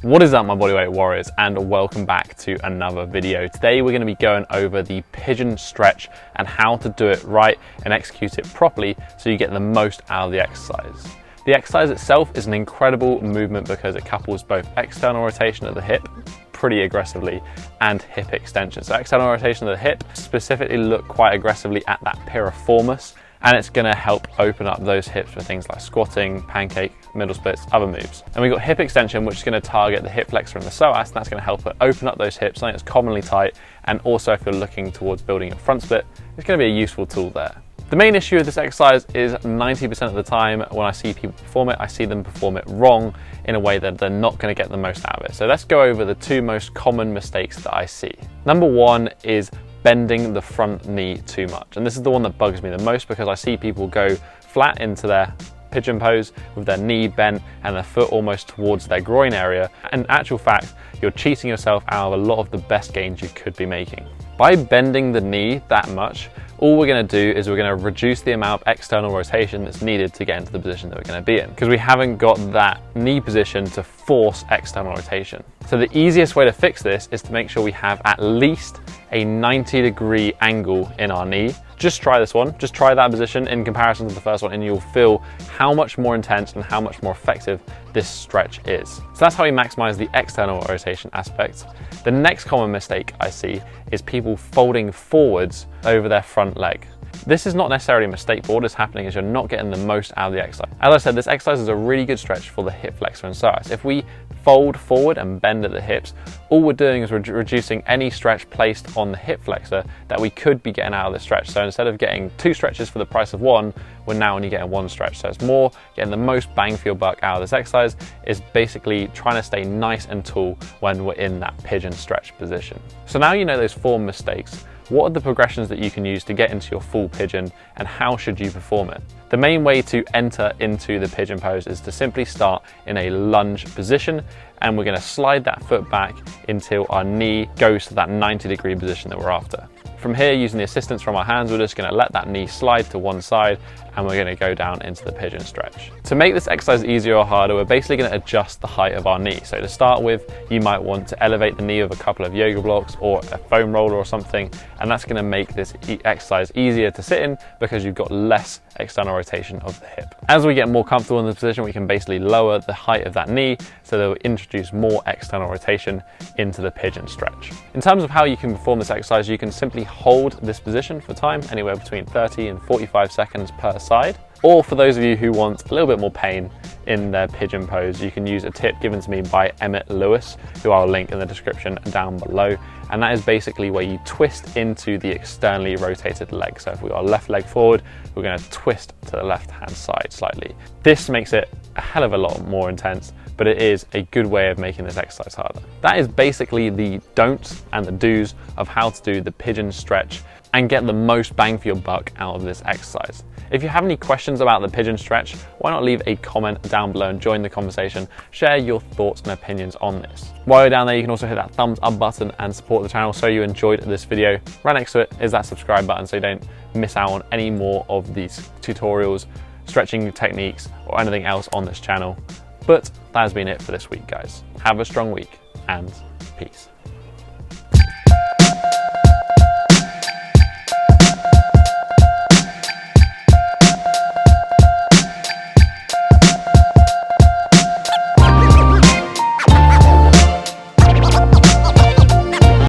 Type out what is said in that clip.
What is up, my bodyweight warriors, and welcome back to another video. Today we're going to be going over the pigeon stretch and how to do it right and execute it properly so you get the most out of the exercise. The exercise itself is an incredible movement because it couples both external rotation of the hip pretty aggressively and hip extension. So external rotation of the hip specifically look quite aggressively at that piriformis, and it's going to help open up those hips for things like squatting, pancake, middle splits, other moves. And we've got hip extension, which is going to target the hip flexor and the psoas, and that's going to help it open up those hips, something that's commonly tight. And also if you're looking towards building a front split, it's going to be a useful tool there. The main issue with this exercise is 90% of the time when I see people perform it, I see them perform it wrong in a way that they're not going to get the most out of it. So let's go over the two most common mistakes that I see. Number one is bending the front knee too much. And this is the one that bugs me the most because I see people go flat into their pigeon pose with their knee bent and their foot almost towards their groin area. In actual fact, you're cheating yourself out of a lot of the best gains you could be making. By bending the knee that much, all we're going to do is we're going to reduce the amount of external rotation that's needed to get into the position that we're going to be in, because we haven't got that knee position to force external rotation. So the easiest way to fix this is to make sure we have at least a 90-degree angle in our knee. Just try this one, just try that position in comparison to the first one, and you'll feel how much more intense and how much more effective this stretch is. So that's how we maximize the external rotation aspect. The next common mistake I see is people folding forwards over their front leg. This is not necessarily a mistake, but what is happening is you're not getting the most out of the exercise. As I said, this exercise is a really good stretch for the hip flexor and psoas. If we fold forward and bend at the hips, all we're doing is reducing any stretch placed on the hip flexor that we could be getting out of the stretch. So instead of getting two stretches for the price of one, we're now only getting one stretch. So it's more getting the most bang for your buck out of this exercise, is basically trying to stay nice and tall when we're in that pigeon stretch position. So now you know those four mistakes. What are the progressions that you can use to get into your full pigeon, and how should you perform it? The main way to enter into the pigeon pose is to simply start in a lunge position, and we're going to slide that foot back until our knee goes to that 90-degree position that we're after. From here, using the assistance from our hands, we're just going to let that knee slide to one side, and we're going to go down into the pigeon stretch. To make this exercise easier or harder, we're basically going to adjust the height of our knee. So to start with, you might want to elevate the knee with a couple of yoga blocks or a foam roller or something, and that's going to make this exercise easier to sit in because you've got less external rotation of the hip. As we get more comfortable in the position, we can basically lower the height of that knee so that we'll introduce more external rotation into the pigeon stretch. In terms of how you can perform this exercise, you can simply hold this position for time, anywhere between 30 and 45 seconds per side. Or for those of you who want a little bit more pain in their pigeon pose, you can use a tip given to me by EMMET Lewis, who I'll link in the description down below. And that is basically where you twist into the externally rotated leg. So if we got our left leg forward, we're going to twist to the left-hand side slightly. This makes it a hell of a lot more intense, but it is a good way of making this exercise harder. That is basically the don'ts and the do's of how to do the pigeon stretch and get the most bang for your buck out of this exercise. If you have any questions about the pigeon stretch, why not leave a comment down below and join the conversation. Share your thoughts and opinions on this. While you're down there, you can also hit that thumbs up button and support the channel so you enjoyed this video. Right next to it is that subscribe button so you don't miss out on any more of these tutorials, stretching techniques, or anything else on this channel. But that has been it for this week, guys. Have a strong week and peace.